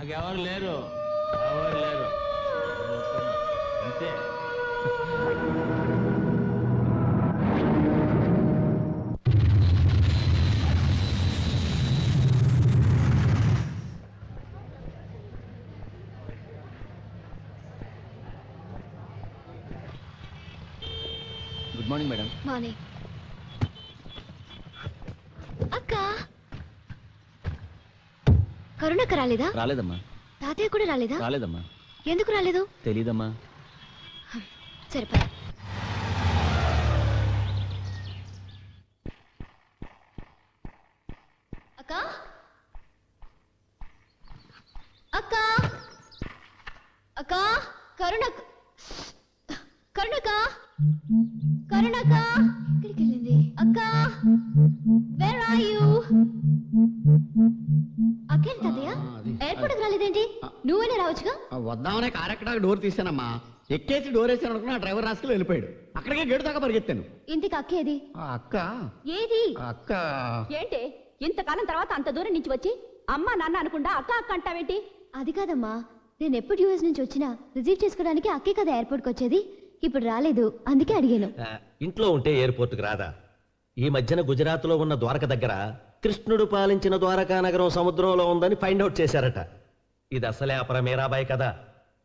నాకెవరు లేరు, ఎవరు లేరు అంతే. Good morning madam. మార్నింగ్. అక్క కరుణక్క రాలేదా? రాలేదమ్మా. తాతయ్య కూడా రాలేదా? రాలేదమ్మా. ఎందుకు రాలేదు? తెలీదమ్మా. సరిపడా. అక్క అక్క అక్క కరుణక్క కరుణక్క కరుణక్క ఎక్కడికి వెళ్ళింది? అక్క వేర్ ఆర్ యు? అక్కేంటి తాతయ్య ఎయిర్పోర్ట్కి రాలేదేంటి? నువ్వేనే రావచ్చుగా. వద్దామనే కారు ఎక్కడానికి డోర్ తీసానమ్మా. ఎక్కేసి డోర్ వేసాను అనుకున్నా డ్రైవర్ రాసుకుని వెళ్ళిపోయాడు. అక్కడికే గేటు దాకా పరిగెత్తాను. ఇంటికి అక్కేది? అక్క ఏది? అక్క ఏంటి ఇంతకాలం తర్వాత అంత దూరం నుంచి వచ్చి అమ్మా నాన్న అనుకుండా అక్క అక్క అంటావేంటి? అది కాదమ్మా, నేను ఎప్పుడు యూఎస్ నుంచి వచ్చినా రిసీవ్ చేసుకోవడానికి అక్కే కదా ఎయిర్పోర్ట్కి వచ్చేది. ఇప్పుడు రాలేదు, అందుకే అడిగాను. ఇంట్లో ఉంటే ఎయిర్పోర్ట్కి రాదా? ఈ మధ్యన గుజరాత్లో ఉన్న ద్వారక దగ్గర కృష్ణుడు పాలించిన ద్వారకా నగరం సముద్రంలో ఉందని ఫైండ్ అవుట్ చేశారట. ఇది అసలే అపర మీరాబాయి కదా.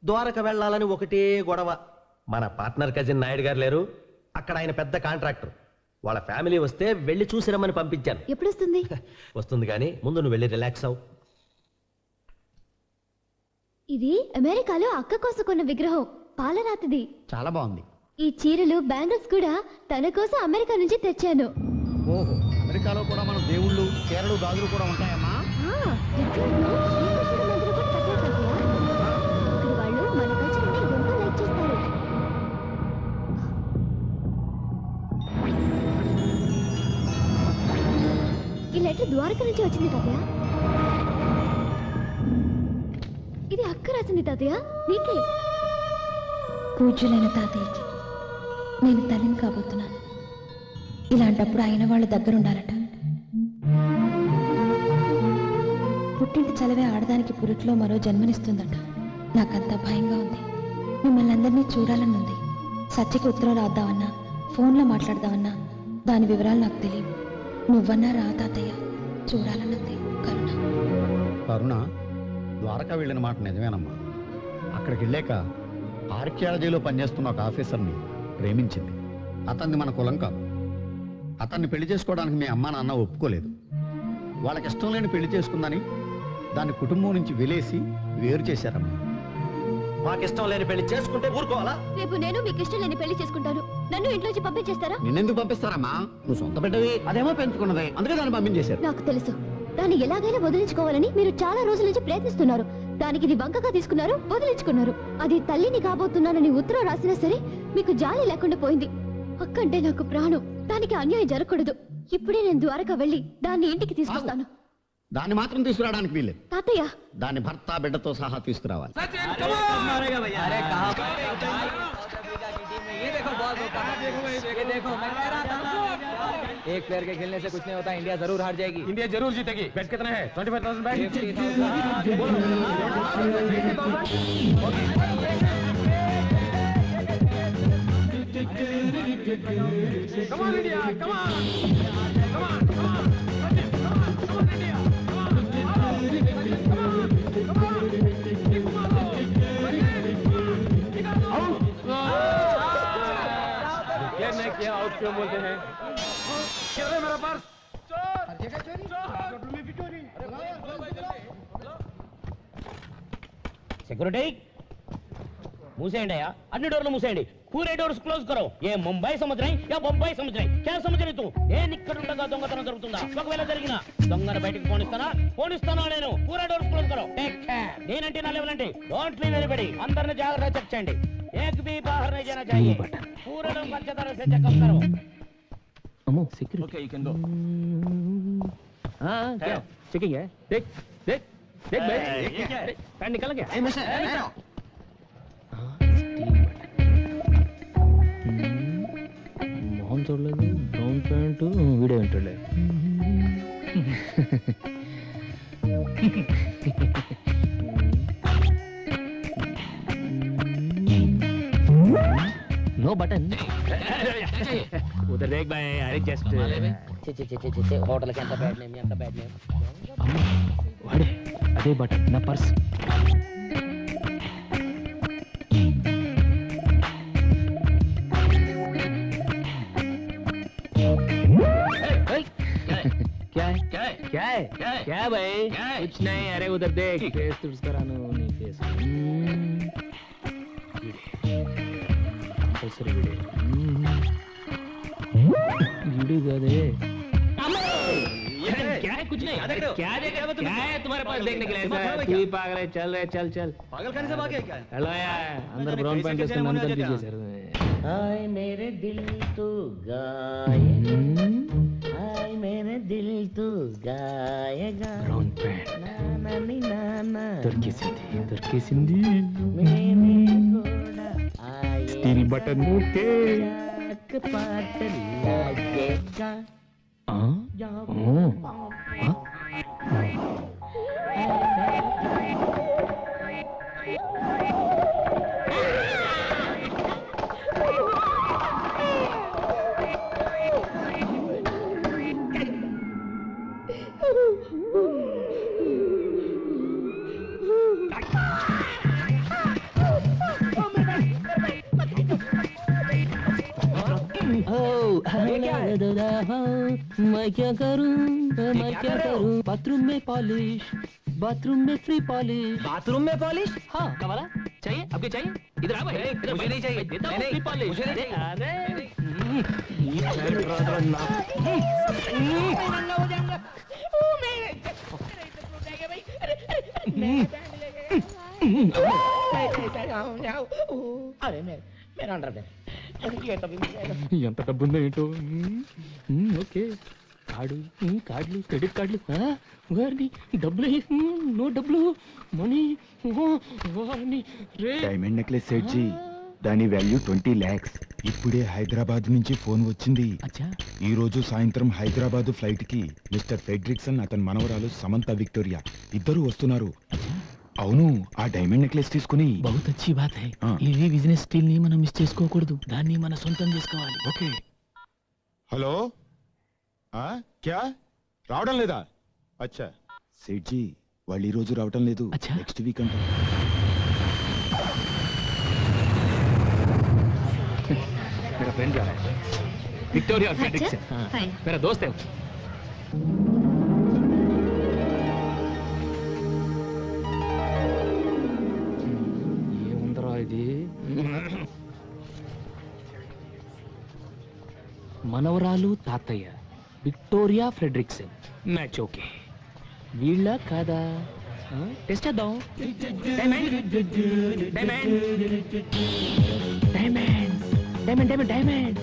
ద్వారక వెళ్ళాలని ఒకటే గొడవ. మన పార్ట్నర్ కజిన్ నాయుడు గారు లేరు, అక్కడ ఆయన పెద్ద కాంట్రాక్టర్. వాళ్ళ ఫ్యామిలీ వస్తే వెళ్ళి చూసి రమ్మని పంపించాను. ఎప్పుడు వస్తుంది? వస్తుంది కానీ ముందు నువ్వు వెళ్ళి రిలాక్స్ అవు. ఇది అమెరికాలో అక్క కోసం కొన్న విగ్రహం, పాలరాతిది. చాలా బాగుంది. ఈ చీరలు బ్యాంగిల్స్ కూడా తన కోసం అమెరికా నుంచి తెచ్చాను. ఓహో, అమెరికాలో కూడా మన దేవుళ్ళు చీరలు గాజులు కూడా ఉంటాయమ్మా. వాళ్ళు మన కల్చర్ని ఎంతో లైక్ చేస్తారు. ఈ లెటర్ ద్వారక నుంచి వచ్చింది తాతయ్య. ఇది అక్క రాసింది తాతయ్య, నీకే. పూజ్యులైన తాతయ్యకి నేను తల్లిని కాబోతున్నాను. ఇలాంటప్పుడు అయిన వాళ్ళ దగ్గర ఉండాలట. పుట్టింటి చలవే ఆడదానికి పురిట్లో మరో జన్మనిస్తుందట. నాకంతా భయంగా ఉంది. మిమ్మల్ని అందరినీ చూడాలని ఉంది. సత్యకి ఉత్తరం రాద్దామన్నా, ఫోన్లో మాట్లాడదామన్నా దాని వివరాలు నాకు తెలియవు. నువ్వన్నా రా తాతయ్య, చూడాలన్నది కరుణ. కరుణ ద్వారకా వెళ్ళిన మాట నిజమేనమ్మా. అక్కడికి వెళ్ళాక ఆర్కియాలజీలో పనిచేస్తున్న ఒక ఆఫీసర్ని ప్రేమించింది. అతన్ని మన కులం కాదు. అతన్ని పెళ్లి చేసుకోవడానికి మీ అమ్మా నాన్న ఒప్పుకోలేదు. వాళ్ళకి ఇష్టం లేని పెళ్లి చేసుకుందని దాని కుటుంబం నుంచి వెలేసి వేరు చేశారమ్మా. మాకు ఇష్టం లేని పెళ్లి చేసుకుంటే ఊరుకోవాలా? రేపు నేను మీకు ఇష్టం లేని పెళ్లి చేసుకుంటాను. నన్ను ఇంట్లోంచి పంపించేస్తారా? నిన్నెందుకు పంపిస్తారమ్మా? నువ్వు సొంత బిడ్డవి, అదేమో పెంచుకున్నదే, అందుకే దాన్ని పంపించేశారు. నాకు తెలుసు, దాన్ని ఎలాగైనా వదిలించుకోవాలని మీరు చాలా రోజుల నుంచి ప్రయత్నిస్తున్నారు. దానికి ఇది వంకగా తీసుకున్నారు, వదిలించుకున్నారు. అది తల్లిని కాబోతున్నానని ఉత్తరం రాసినా సరే మీకు జాలి లేకుండా పోయింది. అక్కంటే నాకు ప్రాణం. దానికి అన్యాయం జరగకూడదు. ఇప్పుడే నేను ద్వారకా వెళ్ళి దాన్ని ఇంటికి తీసుకొస్తాను. దాన్ని మాత్రం తీసుకురావడానికి వీల్లేదు తాతయ్య. దాని భర్త బిడ్డతో సహా తీసుకురావాలి. एक प्लेयर के खेलने से कुछ नहीं होता. इंडिया जरूर हार जाएगी. इंडिया जरूर जीतेगी. बेट कितना है? 25,000 bat. Come on India, come on, come on, come on, come on India, क्या आउट क्यों बोलते हैं? मेरा पर्स सिक्योरिटी मूसेंडी या अन्नी डोर मूसेंडी. पूरे डोर्स क्लोज करो. ये मुंबई समझ रहे या बొంబాయి समझ रहे? क्या समझ रही तू? ఏ నిక్కడుండగా దొంగతనం జరుగుతుందా? ఒకవేళ జరిగినా దొంగను బయటికి పోనిస్తానా నేను? పూరా డోర్స్ క్లోజ్ करो. Take care. నేనంటే నా లెవెల్ అంటే డోంట్ లీవ్ ఎనీబడీ. అందరిని జాగ్రత్తగా చెక్ చేయండి. एक भी बाहर नहीं जाना चाहिए. पूरे लोग अच्छी तरह से चेकअप करो. अमो security. Okay, you can go. हां, क्या चेकिंग है? देख देख देख भाई, ये क्या है? पैन निकल गया. ए मिस्टर, मोहन చూడలేదు. బ్రౌన్ ప్యాంట్, వీడియో ఏంటలే. नो बटन उधर देख भाई अरे जस्ट హోటల్ కి ఎంత బ్యాడ్ నేమ్ ఎంత బ్యాడ్ నేమ్ వాడే అదే బటన్ నా పర్స్ क्या है क्या है क्या है क्या भाई कुछ नहीं अरे उधर देख फेस तुझ करानो नहीं फेस कंपल्सरी वीडियो गदे क्या है कुछ नहीं क्या देख रहे हो क्या है तुम्हारे पास देखने के लिए ऐसा तू ही पागल है चल रहे चल चल पागल खाने से भागे क्या हेलो यार अंदर ब्राउन पैंट इसको मन कर दीजिए सर हाय मेरे दिल तू गाएगा हाय मेरे दिल तू गाएगा ब्राउन पैंट नाना तुर्की सिंधी मेरे घोड़ा आए स्टील बटन ओके पाट लागेगा मैं क्या करूं बाथरूम में पॉलिश बाथरूम में फ्री पॉलिश बाथरूम में पॉलिश हाँ कमाला चाहिए आपके चाहिए इधर आ भाई मुझे नहीं चाहिए देता हूं फ्री पॉलिश मुझे नहीं चाहिए अरे मेरा अंडर ఎంత డబ్బు ఉందో ఏంటో ఓకే కార్డులు క్రెడిట్ కార్డులు వారిని డబ్బులు నో డబ్బులు మనీ డైమండ్ నెక్లెస్ సెట్ జీ దాని వాల్యూ 20 lakhs ఇప్పుడే హైదరాబాద్ నుంచి ఫోన్ వచ్చింది ఈ రోజు సాయంత్రం హైదరాబాద్ ఫ్లైట్ కి మిస్టర్ ఫెడ్రిక్సన్ అతని మనవరాలు సమంత విక్టోరియా ఇద్దరు వస్తున్నారు అవును ఆ డైమండ్ నెక్లెస్ తీసుకుని బహుత్ అచ్చి బాత్ హై ఈ బిజినెస్ స్కిల్ ని మనం మిస్ చేసుకోకూడదు దాన్ని మన సొంతం చేసుకోవాలి ఓకే హలో క్యా రావడం లేదా అచ్చా సేట్ జీ వాళ్ళు ఈ రోజు రావడం లేదు నెక్స్ట్ వీక్ అంట मेरा फ्रेंड जा रहा है विक्टोरिया फ्रेडरिक्सन मेरा दोस्त है ये ఉందరా ఇది మనవరాలు తాతయ్య విక్టోరియా ఫ్రెడరిక్సన్ మ్యాచ్ ఓకే వీళ్ళ కాదా టెస్ట్ చేద్దాం diamond diamond diamond diamond diamond diamond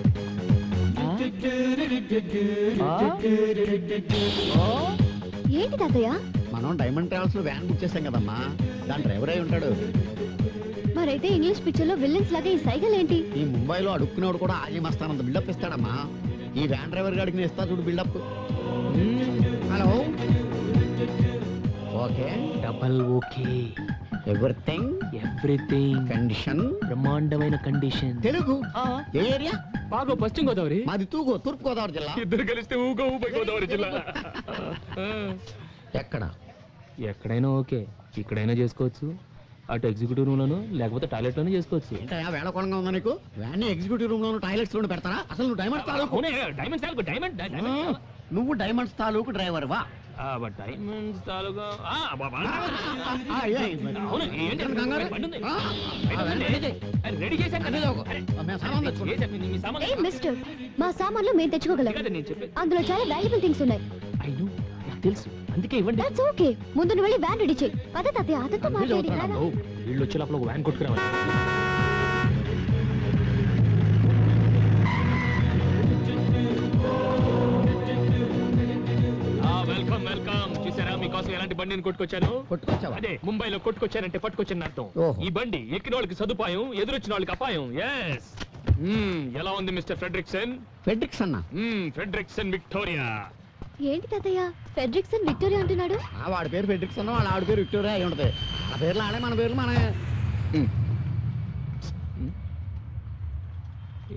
ఏంటి తాతయ్య మనం డైమండ్ ట్రావెల్స్ లో వ్యాన్ బుక్ చేసాం కదమ్మా దాని డ్రైవర్ అయి ఉంటాడు మరైతే ఇంగ్లీష్ పిక్చర్ లో విల్లన్స్ లాగా ఈ సైకిల్ ఏంటి ఈ ముంబైలో అడుక్కునేవాడు కూడా ఆలీ మస్తానంత బిల్డప్ ఇస్తాడమ్మా ఈ వ్యాన్ డ్రైవర్ గాడికి నేను ఇస్తా చూడు buildup hello okay double okay everything everything condition బ్రహ్మాండమైన కండిషన్ తెలుగు ఏ ఏరియా బాగో పశ్చిమ గోదావరి మాది తూగో తూర్పు గోదావరి జిల్లా ఇద్దరు కలిస్తే ఊగో ఊబై గోదావరి జిల్లా ఎక్కడ ఎక్కడైనా ఓకే ఇక్కడైనా చేసుకోవచ్చు అటు ఎగ్జిక్యూటివ్ రూమ్ లోను లేకపోతే టాయిలెట్ లోనే చేసుకోవచ్చు ఏంటయ్యా వేళకోళంగా ఉందా నీకు వ్యాన్ ఎగ్జిక్యూటివ్ రూమ్ లోను టాయిలెట్స్ లోను పెడతారా అసలు నువ్వు డైమండ్స్ తాలూకు డైమండ్స్ తాలూకు డైమండ్ నువ్వు డైమండ్స్ తాలూకు డ్రైవర్ వా డైమండ్స్ తాలూకా రెడీ ఏ మిస్టర్ మా సామాన్లు మేము తెచ్చుకోగలం అందులో చాలా వాల్యుబుల్ థింగ్స్ ఉన్నాయి తెలుసు అందుకే ఇవ్వండి దట్స్ ఓకే ముందు నువ్వు వెళ్ళి వ్యాన్ రెడీ చేయి పద తాతయ్య అతనితో మాట్లాడి వీళ్ళు వచ్చే లోపల ఒక వ్యాన్ కొట్టుకురావాలి వెల్కమ్ వెల్కమ్ చూసారా మీకోసం ఎలాంటి బండిని కొట్టుకొచ్చాను అదే ముంబైలో కొట్టుకొచ్చారంటే పట్టుకొచ్చాను అర్థం ఈ బండి ఎక్కిన వాళ్ళకి సదుపాయం ఎదురొచ్చిన వాళ్ళకి అపాయం ఎస్ ఎలా ఉంది మిస్టర్ ఫ్రెడరిక్సన్ ఫ్రెడరిక్సన్ విక్టోరియా ఏంటి తాతయ్య ఫెడ్రిక్సన్ విక్టోరియా అంటున్నాడు వాడి పేరు ఫెడ్రిక్సన్ వాళ్ళ ఆవిడ పేరు విక్టోరియా అయి ఉంటది ఆ పేర్లు ఆడే మన పేర్లు మన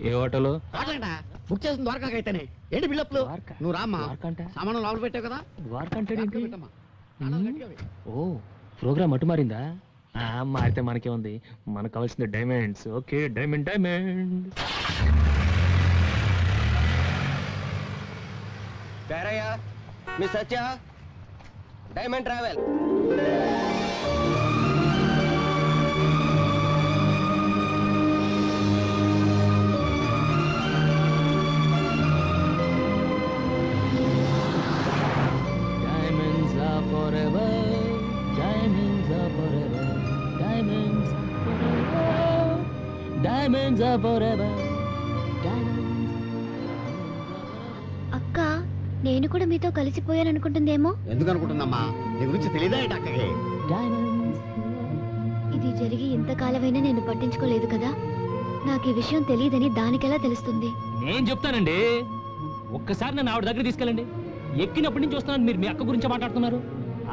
ఏ హోటల్? బుక్ చేసిన ద్వారకా అయితేనే ఏంటి బిల్డప్లు? ద్వారకా? నువ్వు రామ్మా, ద్వారకా అంటే? సామాను లోపల పెట్టావు కదా. ద్వారకా అంటే ఏంటి? పెట్టమ్మా. ఓ ప్రోగ్రామ్ అటు మారిందా? మారితే మనకే ఉంది, మనకు కావాల్సింది diamonds. Okay diamond diamond. Miss Satya diamond travel. Diamonds are forever. Diamonds are forever. Diamonds are forever. Diamonds are forever. అక్క నేను కూడా మీతో కలిసిపోయాననుకుంటుందేమో. ఎందుకు అనుకుంటుందమ్మా? నీ గురించి తెలియదా ఏంటి అక్కకి? ఇది జరిగి ఇంతకాలమైనా నేను పట్టించుకోలేదు కదా. నాకు ఈ విషయం తెలియదని దానికెలా తెలుస్తుంది? నేను చెప్తానండి, ఒక్కసారి నన్ను ఆవిడ దగ్గర తీసుకెళ్ళండి. ఎక్కినప్పటి నుంచి చూస్తున్నాను మీరు మీ అక్క గురించి మాట్లాడుతున్నారు.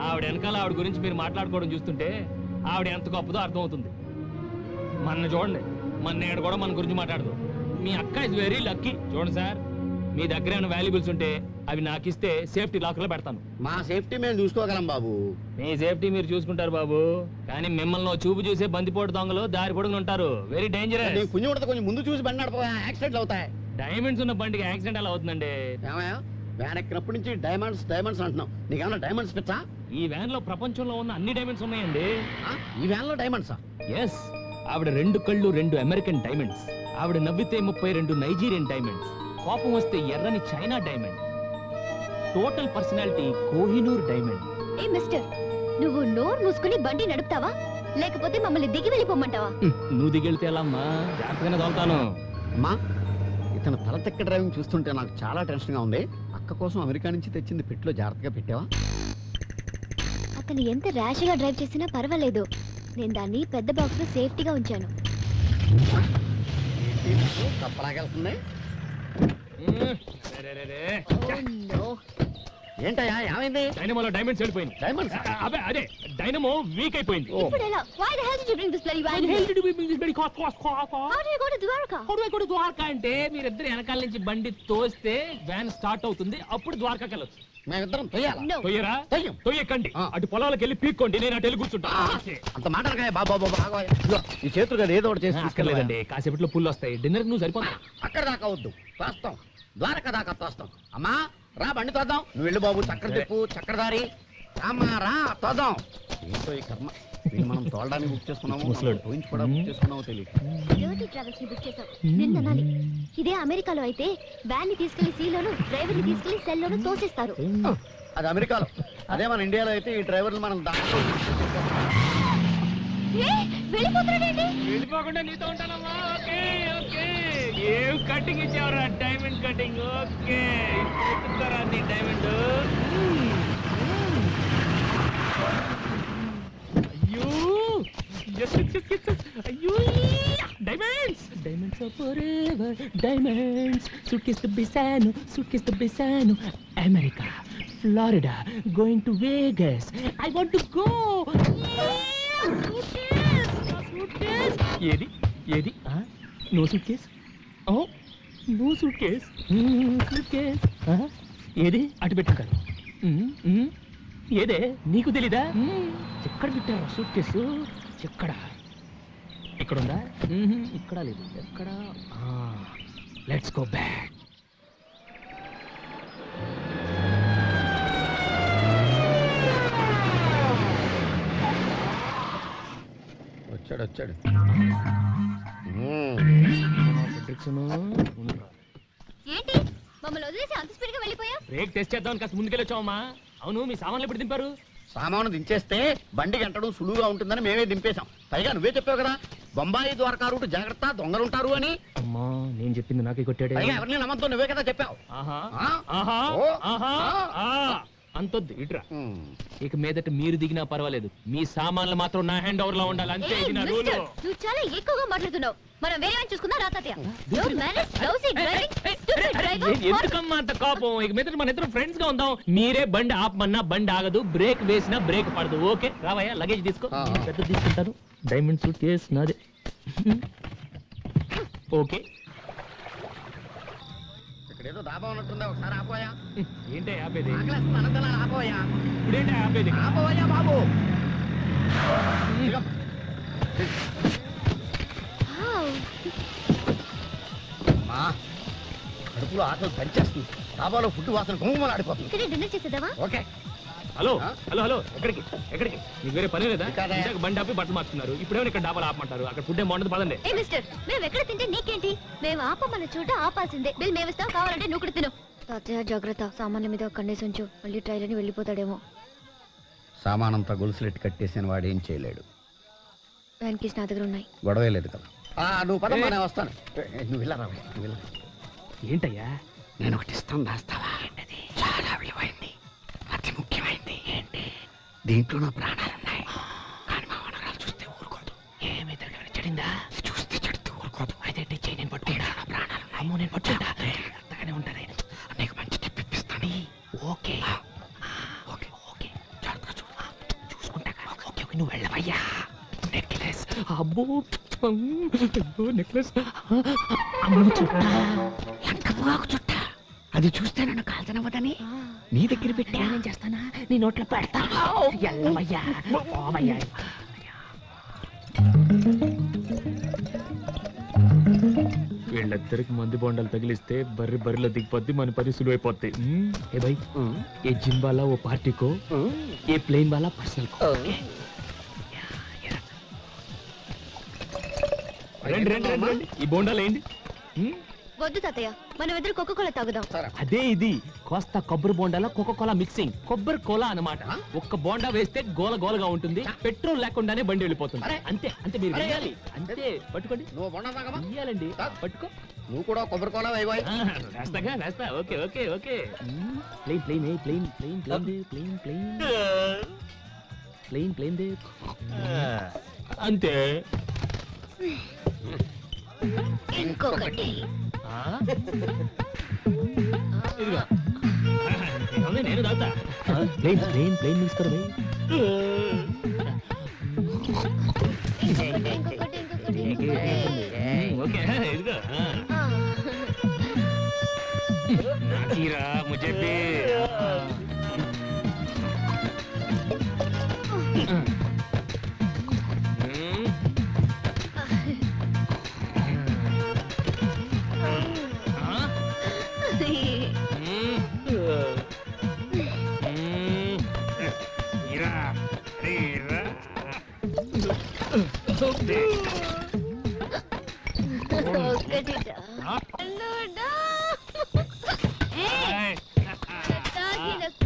ఆవిడ వెనకాల ఆవిడ గురించి మీరు మాట్లాడుకోవడం చూస్తుంటే ఆవిడ ఎంత గొప్పదో అర్థమవుతుంది. మన చూడండి, మన నేడు కూడా మన గురించి మాట్లాడదు. మీ అక్క ఇస్ వెరీ లక్కీ. చూడండి సార్, మీ దగ్గర ఏమైనా వాల్యుబుల్స్ ఉంటే అవి నాకు ఇస్తే సేఫ్టీ లాకర్లో పెడతాను. మా సేఫ్టీ మేము చూసుకోగలం బాబు. మీ సేఫ్టీ మీరు చూసుకుంటారు బాబు, కానీ మిమ్మల్ని చూపు చూసే బందిపోటు దొంగలు దారి పొడుగున ఉంటారు. Very dangerous. కొంచెం కూడా కొంచెం ముందు చూసి బండి నడిపోయా, యాక్సిడెంట్లు అవుతాయి. డైమండ్స్ ఉన్న బండికి యాక్సిడెంట్ ఎలా అవుతుందండి? ఏమయ్యా, వ్యాన్ ఎక్కినప్పటి నుంచి డైమండ్స్ డైమండ్స్ అంటున్నావు. నీకేమన్నా డైమండ్స్ పిచ్చా? ఈ వ్యాన్ లో ప్రపంచంలో ఉన్న అన్ని డైమండ్స్ ఉన్నాయండి. ఈ వ్యాన్ లో డైమండ్సా? ఎస్, ఆవిడ 2 కళ్ళు 2 అమెరికన్ డైమండ్స్, ఆవిడ నవ్వితే 32 నైజీరియన్ డైమండ్స్, కోపం వస్తే ఎర్రని China diamond, total personality Kohinoor diamond. ఏ మిస్టర్, నువ్వు నోరు మూసుకుని బండి నడుపుతావా లేకపోతే మమ్మల్ని దిగి వెళ్ళిపోమంటావా? నువ్వు దిగెళ్తే ఎలా అమ్మా? జాగ్రత్తగానే తోలుతాను. అమ్మా, ఇతను తల తెక్క డ్రైవింగ్ చూస్తుంటే నాకు చాలా టెన్షన్ గా ఉంది. అక్క కోసం అమెరికా నుంచి తెచ్చింది పెట్టులో జాగ్రత్తగా పెట్టావా? అతను ఎంత ర్యాష్ గా డ్రైవ్ చేసినా పర్వాలేదు. నేను దాన్ని పెద్ద బాక్స్ లో సేఫ్టీగా ఉంచాను. తప్పలాగెళ్తుంది. ఏంటయ్యా, ఏమైంది? డైనమోలో డైమండ్స్ వెళ్ళిపోయింది. డైమండ్స్? అదే అదే, డైనమో వీక్ అయిపోయింది. ఇప్పుడు ఎలా? Why the hell did you bring this bloody van? How do you go to Dwarka? అంటే మీరిద్దరు వెనకాల నుంచి బండి తోస్తే వ్యాన్ స్టార్ట్ అవుతుంది, అప్పుడు ద్వారకాకి వెళ్ళొచ్చు. మేమిద్దరం తొయ్యాలా? No. తొయ్యరా? తొయ్యం. తొయ్యకండి, అటు పొలాలకు వెళ్ళి పీక్కోండి, నేను అటు వెళ్ళి కూర్చుంటా. అంత మాటలుగా బాబా ఈ చేతులు కదా ఏదో ఒకటి చేసి తీసుకెళ్ళలేదండి. అక్కర్లేదండి, కాసేపట్లో పుల్లు వస్తాయి. డిన్నర్ నువ్వు సరిపోతా. అక్కడ దాకా వద్దు, తోస్తాం. ద్వారకా దాకా తోస్తాం. అమ్మా రా, బండి తోద్దాం. నువ్వు వెళ్ళు బాబు, చక్ర తిప్పు, చక్రధారి. అమ్మా రా, తోద్దాం. ఏంటో ఈ కర్మ, వీళ్ళు మనం తోలడానికి బుక్ చేసుకున్నాము, ముసలోడు. ఊహించి కూడా బుక్ చేసుకున్నామో తెలియదు. Dirty Travels ని బుక్ చేసావు. నిన్న అనాలి. ఇదే అమెరికాలో అయితే వ్యాన్ ని తీసుకెళ్లి సీలోను, డ్రైవర్ ని తీసుకెళ్లి సెల్లోను తోసేస్తారు. అది అమెరికాలో. అదే మన ఇండియాలో అయితే ఈ డ్రైవర్లు మనం దాంట్లో వెళ్ళిపోతున్నాడండి. వెళ్ళిపోకుండా నీతో ఉంటానమ్మా. ఓకే ఓకే, ఏం కటింగ్ ఇచ్చావురా? Diamond cutting. ఓకే, ఇప్పుడు నీ డైమండ్. అయ్యో అయ్యో, diamonds diamonds are forever. Diamonds. Suitcase దుబ్బేశాను. America, Florida, going to Vegas. I want to go. ఏది ఏది? No suitcase. Oh no suitcase. ఏది? అటు పెట్టుకుంటారు. ఏదే, నీకు తెలీదా? ఎక్కడ పెట్టారు సూట్ కేసు? ఇక్కడ ఉందా? ఇక్కడ లేదు. ఎక్కడ? Let's go back. వచ్చాడు. ఏంటి మమ్మల్ని వదిలేసి అంత స్పీడ్ గా వెళ్ళిపోయా? బ్రేక్ టెస్ట్ చేద్దామని కాస్త ముందుకెళ్ళి వచ్చావమ్మా. అవును, మీ సామాన్లు ఎప్పుడు దింపారు? సామాను దించేస్తే బండి గంటడం సులువుగా ఉంటుందని మేమే దింపేశాం. పైగా నువ్వే చెప్పావు కదా, బొంబాయి ద్వారకా రూట్ జాగ్రత్త, దొంగలుంటారు అని. అమ్మా, నేను చెప్పింది నాకే కొట్టాడే. పైగా ఎవరిని నమ్మద్దు, నువ్వే కదా చెప్పావు. అంతొద్దు, ఇట్రా. ఇక మీదట మీరు దిగినా పర్వాలేదు, మీ సామాన్లు మాత్రం నా హ్యాండ్ ఓవర్ లో ఉండాలి, అంతే. ఇది నా రూల్. నువ్వు చాలా ఎక్కువగా మాట్లాడుతున్నావు. మనం వేరే ఆయన చూసుకుందా రా తాతయ్య. Don't manage lousy driving, stupid driver. ఎందుకమ్మా అంత కోపం? ఇక మీదట మన ఇద్దరం ఫ్రెండ్స్ గా ఉందాం. మీరే బండి ఆపమన్నా బండి ఆగదు, బ్రేక్ వేసినా బ్రేక్ పడదు. ఓకే రావయ్యా, లగేజ్ తీసుకో. పెద్ద తీసుకుంటాను. డైమండ్ సూట్ కేస్ నాదే. ఓకే, ఇక్కడేదో దాబా ఉన్నట్టుందా, ఒకసారి ఆపోయా. ఏంటే ఆపేది? ఆపోయా, ఇప్పుడేంటే ఆపేది? ఆపోయా బాబు. అమ్మా, కడుపులో ఆకలి పనిచేస్తుంది. డాబాలో ఫుడ్ వాసన గుమ్మలు ఆడిపోతుంది. ఇక్కడే డిన్నర్ చేసేద్దామా? ఓకే. హలో హలో హలో, ఎక్కడికి ఎక్కడికి? మీకు వేరే పని లేదా? కాదా? ఇందాక బండి ఆపి బట్టలు మార్చున్నారు, ఇప్పుడేమో ఇక్కడ డాబాలు ఆపమంటారు. అక్కడ ఫుడ్ ఏం బాగుంటుంది, పదండి. ఏ మిస్టర్, మేము ఎక్కడ తింటే నీకేంటి? మేము ఆపమన్న చోట ఆపాల్సిందే. బిల్ మేము ఇస్తాం, కావాలంటే నువ్వు కూడా తిను. తాతయ్య జాగ్రత్త, సామాన్య మీద కన్నేసి ఉంచు, మళ్ళీ ట్రైల్ అని వెళ్ళిపోతాడేమో. సామానంతా గొలుసులెట్టి కట్టేసిన వాడు ఏం చేయలేడు. వ్యాన్ కీస్ నా దగ్గర ఉన్నాయి. గొడవే లేదు కదా. నువ్వు పదమ్మా, నేను వస్తాను. నువ్వు వెళ్ళరా, నువ్వు వెళ్ళరా. ఏంటయ్యా? నేను ఒకటి ఇస్తాను, దాస్తావా? చాలా విలువైంది, అతి ముఖ్యమైంది. ఏంటి? దీంట్లో నా ప్రాణాలున్నాయి. కానీ మా వనరాలు చూస్తే ఊరుకోదు. ఏమి చెడిందా? చూస్తే చెడితే ఊరుకోదు. అయితే చెయ్యి, నేను పట్టుకుంటా. నా ప్రాణాలు అమ్మో, నేను పట్టుకుంటా. అంతగానే ఉంటారే. నీకు మంచి టిప్ ఇప్పిస్తాను. ఓకే ఓకే ఓకే, జాగ్రత్తగా చూసుకుంటా. ఓకే ఓకే, నువ్వు వెళ్ళవయ్యా. నెక్లెస్. అబ్బో నెక్లెస్. చుట్ట అది చూస్తే నన్ను కాల్చనవ్వదని నీ దగ్గర పెట్టి ఏం చేస్తానా? నీ నోట్లో పెడతా. ఎల్లవయ్యా, ఓవయ్యా. వీళ్ళిద్దరికి మంది బొండాలు తగిలిస్తే బర్రెలో దిగిపోద్ది, మన పని సులువైపోద్ది. ఏ భయ్, ఏ జిమ్ వాలా ఓ పార్టీ కో, ఏ ప్లేన్ వాలా పర్సనల్ కో. రండి రండి రండి రండి, ఈ బోండాలు ఏంటి? వద్దు తాతయ్య, మనం ఎదురు కోకోకోలా తాగుదాం. అదే ఇది కోస్తా కొబ్బరి బోండాలో కోకోకోలా మిక్సింగ్. కొబ్బరి కోలా అన్నమాట. ఒక్క బోండా వేస్తే గోల గోలగా ఉంటుంది, పెట్రోల్ లేకుండానే బండి వెళ్ళిపోతుంది. అంతే అంతే, మీరు వేయాలి అంతే. పట్టుకోండి. నువ్వు బొండ తాగమా? వేయాలండి, పట్టుకో. నువ్వు కూడా కొబ్బరి కోలా వేయబోయ్. వేస్తాగా, వేస్తా. Okay okay okay. Plain plain plain plain plain plain plain plain plain దే. అంతే. ఇంకొకటి. ఇదిగో నేను తాగుతా. ప్లేన్ ప్లేన్ ప్లేన్ తీసుకోరు. ఓకే ఇదిగో. నాకీరా ముझे भी.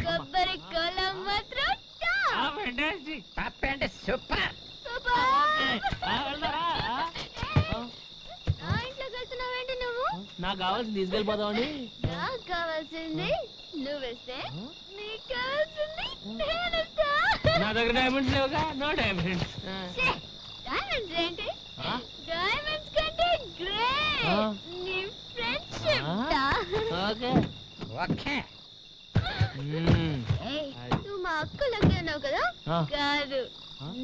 కొబ్బరి కోలా మాత్రం సూపర్. వెళ్తున్నావేంటి నువ్వు? నాకు కావాల్సింది తీసుకెళ్ళిపోదామని. నాకు కావాల్సింది నువ్వేస్తే, నీకు కావాల్సింది నేనేస్తా. నా దగ్గర డైమండ్స్ లేవుగా. No diamonds. డైమండ్స్ ఏంటి? డైమండ్స్ కంటే గ్రేట్ నీ ఫ్రెండ్షిప్. Okay okay. నువ్వు మా అక్క లక్కీ అన్నావు కదా? కాదు,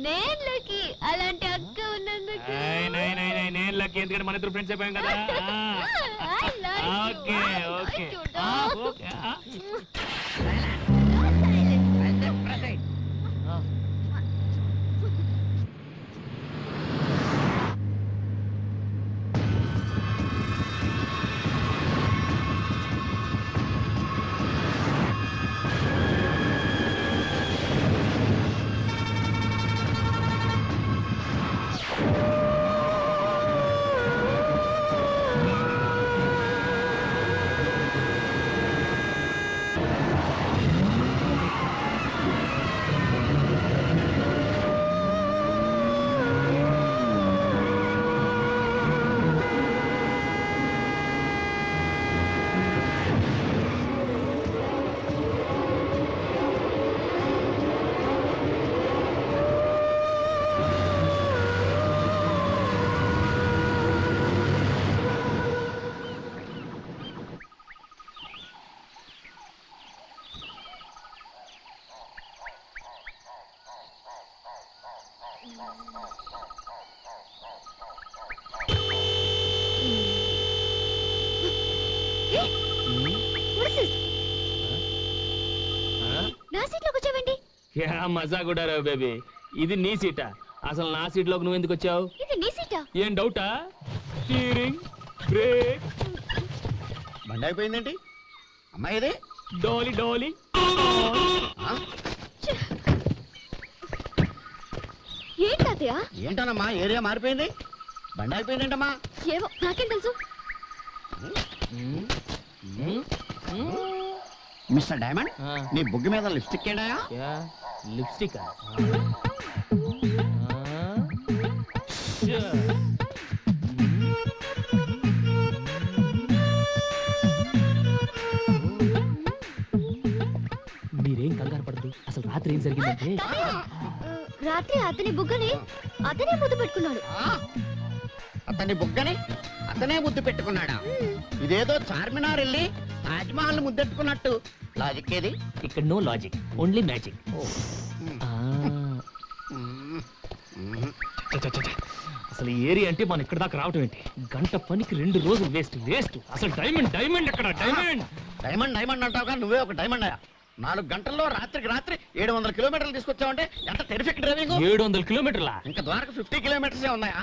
నేను లక్కీ. అలాంటి అక్క ఉన్నందుకు. నేను లక్కీ, ఎందుకంటే మన ఇద్దరు ఫ్రెండ్స్ అయిపోయాం కదా. Okay okay okay. యా మజా కూడా రా బేబీ. ఇది నీ సీటా? అసలు నా సీట్ లోకి నువ్వు ఎందుకు వచ్చావు? ఇది నీ సీటా? ఏం డౌటా? Steering, brake. బండి అయిపోయిందేంటి అమ్మాయి? ఇది డోలి డోలి. ఏంటి తాతయ్య? ఏంటనమ్మా ఏరియా మారిపోయింది, బండి అయిపోయిందేంటమ్మా? ఏమో నాకేం తెలుసు. మిస్టర్ డైమండ్, నీ బుగ్గి మీద లిప్స్టిక్ ఏంటయా? లిప్స్టిక్ మీరేం కంగారు పడదు. అసలు రాత్రి ఏం జరిగిందంటే, రాత్రి అతని బుగ్గని అతనే ముద్దు పెట్టుకున్నాడు. అతని బుగ్గని అతనే ముద్దు పెట్టుకున్నాడా? ఇదేదో చార్మినార్ వెళ్ళి తాజ్మహల్ ముద్దెట్టుకున్నట్టు. లాజిక్ ఏది? ఇక్కడ నో లాజిక్, ఓన్లీ మ్యాజిక్. అసలు ఈ ఏరియా అంటే మనం ఇక్కడ దాకా రావటం ఏంటి? గంట పనికి 2 రోజులు వేస్ట్. అసలు డైమండ్ ఎక్కడ? డైమండ్ అంటావుగా, నువ్వే ఒక డైమండ్ అయ్యా. 4 గంటల్లో రాత్రికి రాత్రి 700 కిలోమీటర్లు తీసుకొచ్చావంటే ఎంత టెరిఫిక్ డ్రైవింగ్. 700 కిలోమీటర్లా? ఇంకా ద్వారకు 50 కిలోమీటర్సే ఉన్నాయా?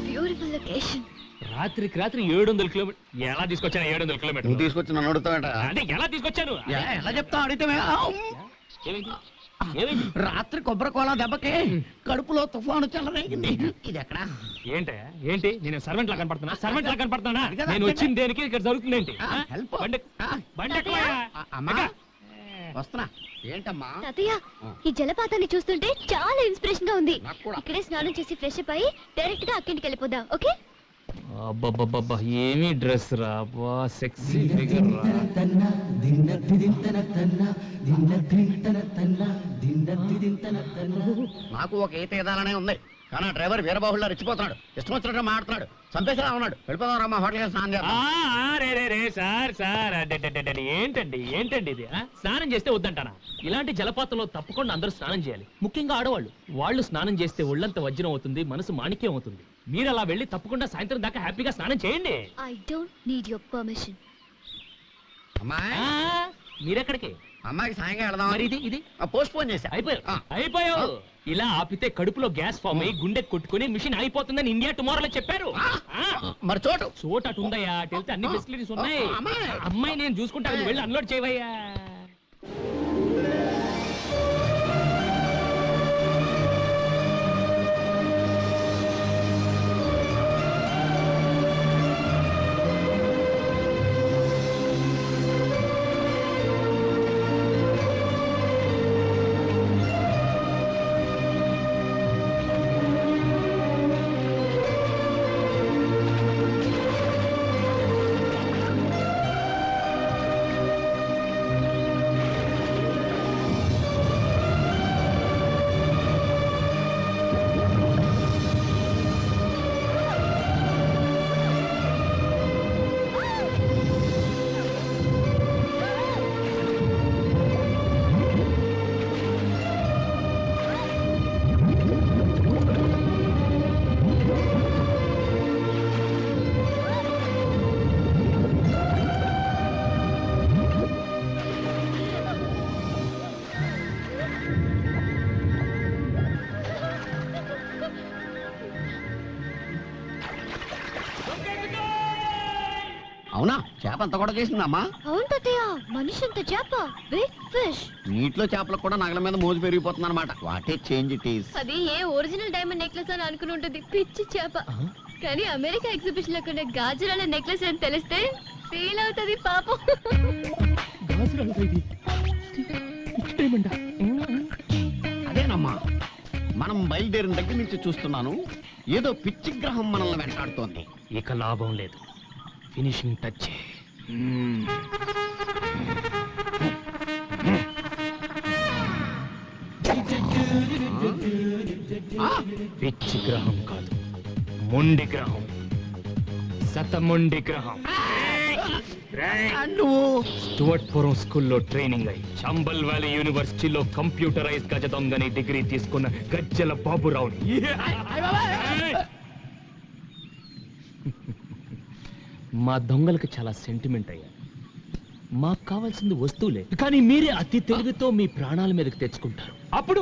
Beautiful location. రాత్రికి రాత్రి 700 కిలోమీటర్ ఎలా తీసుకొచ్చాను? 700 కిలోమీటర్ నువ్వు తీసుకొచ్చి నన్ను అడుగుతావేంట? అంటే ఎలా తీసుకొచ్చాను? ఎలా చెప్తావు అడిగితే? రాత్రి కొబ్బరి కోలా దెబ్బకి కడుపులో తుఫాను చెలరేగింది. ఇది ఎక్కడ? ఏంటి నేను సర్వెంట్ లా కనపడుతున్నా? నేను వచ్చింది దేనికి? ఇక్కడ జరుగుతుంది ఏంటి? వస్తున్నా. ఏంటమ్మా? తాతయ్య, ఈ జలపాతాన్ని చూస్తుంటే చాలా ఇన్స్పిరేషన్ గా ఉంది. ఇక్కడే స్నానం చేసి ఫ్రెష్ అప్ అయి డైరెక్ట్ గా అక్కింటికి వెళ్ళిపోదాం. ఓకే? అబ్బబ్బబ్బబ్బా, ఏమి డ్రెస్ రా, సెక్సీ ఫిగర్ రా. నాకు ఒక ఈత ఎదాలనే ఉంది, కానీ డ్రైవర్ వీరబాహుళ్ళ రెచ్చిపోతున్నాడు. ఇష్టం వచ్చినట్టు మాట్లాడుతున్నాడు. సంపేసలా ఉన్నాడు. వెళ్ళిపోదాం రమ్మా, హోటల్ స్నానం చేద్దాం. సార్ ఏంటండి ఇది? స్నానం చేస్తే వద్దంటానా? ఇలాంటి జలపాతంలో తప్పకుండా అందరూ స్నానం చేయాలి, ముఖ్యంగా ఆడవాళ్ళు. వాళ్ళు స్నానం చేస్తే ఒళ్ళంత వజ్రం అవుతుంది, మనసు మాణిక్యం అవుతుంది. మీరు అలా వెళ్ళి తప్పకుండా సాయంత్రం దాకా హ్యాపీగా స్నానం చేయండి. I don't need your permission. అమ్మాయి, మీరెక్కడికి? అమ్మాయికి సాయంగా వెళదాం. మరి ఇది పోస్ట్ పోన్ చేశా. అయిపోయావు. ఇలా ఆపితే కడుపులో గ్యాస్ ఫామ్ అయ్యి గుండె కొట్టుకుని మిషన్ అయిపోతుందని ఇండియా టుమారోలో చెప్పారు. మరి చోటు అటు ఉందయ్యా, అటు వెళ్తే అన్ని ఫెసిలిటీస్ ఉన్నాయి. అమ్మాయి నేను చూసుకుంటాను, వెళ్ళి అన్లోడ్ చేయవయ్యా. అవునా? చేప అంత కూడా చేసిందమ్మా? అవును తాతయ్య, మనిషి అంత చేప, బిగ్ ఫిష్. నీటిలో చేపలకు కూడా నగల మీద మోజు పెరిగిపోతుంది అనమాట. What a change it is. అది ఏ ఒరిజినల్ డైమండ్ నెక్లెస్ అని అనుకుని ఉంటుంది, పిచ్చి చేప. కానీ అమెరికా ఎగ్జిబిషన్ లో కొన్న గాజురాల నెక్లెస్ అని తెలిస్తే ఫీల్ అవుతుంది పాపం. అదేనమ్మా, మనం బయలుదేరిన దగ్గర నుంచి చూస్తున్నాను, ఏదో పిచ్చి గ్రహం మనల్ని వెంటాడుతోంది. ఇక లాభం లేదు, ఫినిషింగ్ టచ్. పిచ్చి గ్రహం కాదు, మొండి గ్రహం, శతమొండి గ్రహం. స్టువర్ట్పురం స్కూల్లో ట్రైనింగ్ అయి చంబల్ వ్యాలీ యూనివర్సిటీలో కంప్యూటరైజ్ గజ దొంగని డిగ్రీ తీసుకున్న గజ్జల బాబురావుని. మా దొంగలకు చాలా సెంటిమెంట్ అయ్యా. మాకు కావాల్సింది వస్తువులే, కానీ మీరే అతి తెలివితో మీ ప్రాణాల మీదకి తెచ్చుకుంటారు. అప్పుడు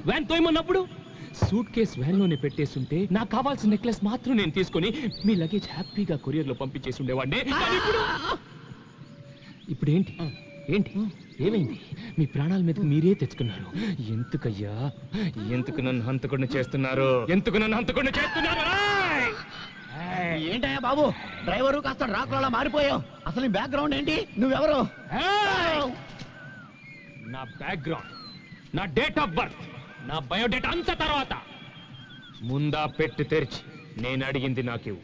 వ్యాన్ తోయమన్నప్పుడు సూట్ కేస్ వ్యాన్ లోనే పెట్టేస్తుంటే నాకు కావాల్సిన నెక్లెస్ మాత్రం నేను తీసుకొని మీ లగేజ్ హ్యాపీగా కొరియర్ లో పంపించేసి ఉండేవాడిని. కానీ ఇప్పుడు ఏంటి ఏంటి ఏమైంది? మీ ప్రాణాల మీదకి మీరే తెచ్చుకున్నారు. ఎందుకయ్యా, ఎందుకు నన్ను హంతకుండా చేస్తున్నారు? ఎందుకు నన్ను హంతకుండా చేస్తున్నారు? ఏంటయ్యా బాబు, డ్రైవరు కాస్త డ్రాకులా మారిపోయావు. అసలు నీ బ్యాక్గ్రౌండ్ ఏంటి? నువ్వెవరు? నా బ్యాక్గ్రౌండ్, నా డేట్ ఆఫ్ బర్త్, నా బయోడేటా అంత తర్వాత ముందా పెట్టు తెరిచి నేను అడిగింది నాకు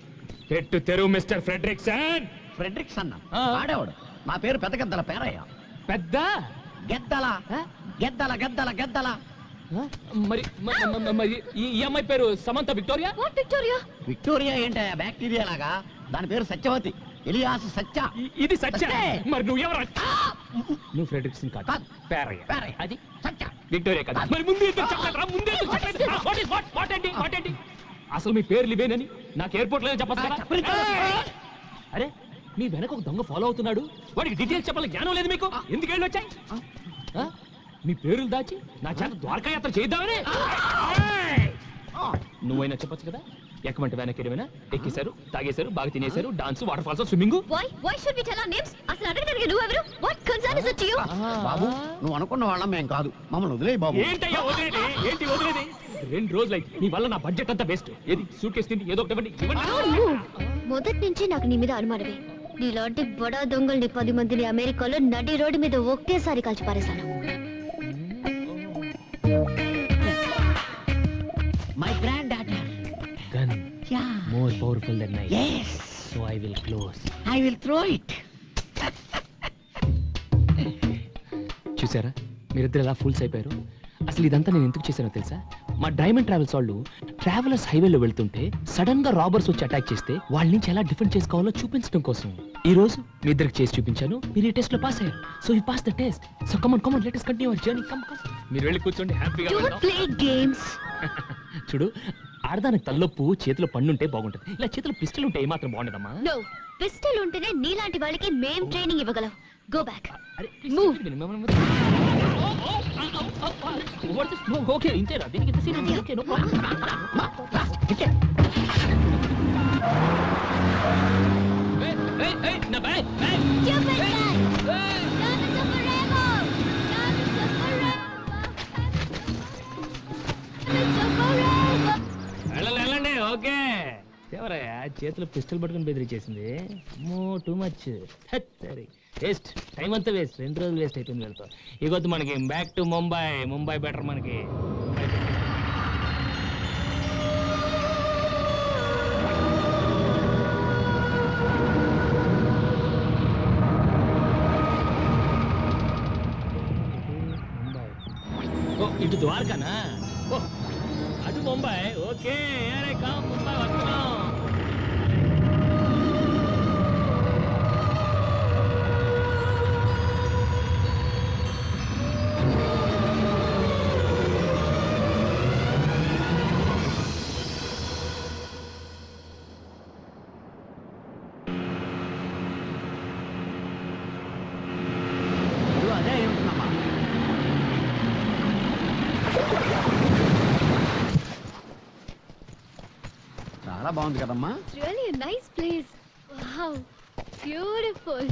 పెట్టు తెరువు మిస్టర్ ఫ్రెడ్రిక్సన్. ఫ్రెడ్రిక్సన్ ఆడేవాడు. నా పేరు పెద్ద గద్దల పేరయ్య. పెద్ద గెద్దల గెద్దల గెద్దల గెద్దల. మరి ఈ అమ్మాయి పేరు సమంత విక్టోరియా. విక్టోరియా విక్టోరియా ఏంటయ్యా బ్యాక్టీరియా లాగా? దాని పేరు సత్యవతి, ఎలియాస్ సత్య. ఇది సత్య. మరి నువ్వెవరు? నువ్వు ఫ్రెడ్రిక్సన్ కాదు, పేరయ్య. అది సత్య, విక్టోరియా కాదు. మరి ముందు ఎందుకు చెప్పలేదురా? ముందు ఎందుకు చెప్పలేదు? What ఏంటి? అసలు మీ పేర్లు ఇవేనని నాకు ఎయిర్పోర్ట్ లోనే చెప్పచ్చు కదా. అరే, మీ వెనక ఒక దొంగ ఫాలో అవుతున్నాడు. వాడికి డీటెయిల్స్ చెప్పాలి జ్ఞానం లేదు మీకు? ఎందుకు వెళ్ళి వచ్చాయి? మీ పేర్లు దాచి నా చేత ద్వారకా యాత్ర చేద్దామని నువ్వైనా చెప్పచ్చు కదా. ఎక్కమంటే వెనక్కి ఏమైనా ఎక్కేశారు, తాగేశారు, బాగా తినేశారు, dance, waterfalls, swimming. Why should we tell our names? అసలు అడగడానికి నువ్వెవరు? What concern is it to you? బాబు, నువ్వు అనుకున్న వాళ్ళం మేం కాదు. మమ్మల్ని వదిలేయి బాబు. ఏంటయ్యా వదిలేది? ఏంటి వదిలేది? 2 రోజులు అయితే నీ వల్ల నా బడ్జెట్ అంతా వేస్ట్. ఏది సూట్ కేసు తిండి, ఏదో ఒకటి ఇవ్వండి. మొదటి నుంచి నాకు నీ మీద అనుమానమే. నీలాంటి బడా దొంగల్ని 10 మందిని అమెరికాలో నడి రోడ్డు మీద ఒకేసారి కాల్చి పారేశాను. My granddaughter gun more powerful than knife. yes so I will close. I will throw it. చూసారా మీరిద్దరు ఎలా ఫూల్స్ అయిపోయారు? అసలు ఇదంతా నేను ఎందుకు చేశానో తెలుసా? మా డైమండ్ ట్రావెల్స్ వాళ్ళు ట్రావెలర్స్ హైవేలో వెళ్తుంటే సడన్ గా రాబర్స్ వచ్చి అటాక్ చేస్తే వాళ్ళ నుంచి ఎలా డిఫెండ్ చేసుకోవాలో చూపించడం కోసం ఈ రోజు మీ ఇద్దరికి చేసి చూపించాను. మీరు ఈ టెస్ట్ లో పాస్ అయ్యారు. So you pass the test. So come on let us continue our journey. Come మీరు వెళ్ళి కూర్చోండి హ్యాపీగా. Don't play games. చూడు, ఆడదానికి తల్లొప్పు చేతిలో పన్నుంటే బాగుంటది. ఇలా చేతిలో పిస్టల్ ఉంటే ఏమాత్రం బాగుండదమ్మా. No, పిస్టల్ ఉంటేనే నీలాంటి వాళ్ళకి మేం ట్రైనింగ్ ఇవ్వగలం. Go back. Move. ఓకే, ఇంతేనా? దీనికి ఇంత సీన్ ఉంది. Okay, no problem. నా bag. Stupid man. Diamonds are forever. Diamonds are forever. Diamonds are forever. వెళ్ళండి. ఓకే, ఎవరయ్యా చేతిలో పిస్టల్ పట్టుకుని బెదిరించేసింది? Too much. సరే, వేస్ట్, టైం అంతా వేస్ట్. 2 రోజులు వేస్ట్ అయిపోయింది వెళ్తాం. ఇగొద్దు మనకి బ్యాక్ టు ముంబై బెటర్ మనకి. ఇటు ద్వారకానా? ఓ, అటు ముంబై. ఓకే, ముంబై వస్తున్నాం. అదే ఏమిటమ్మా? చాలా బాగుంది కదమ్మా. It's really a nice place. Wow, beautiful.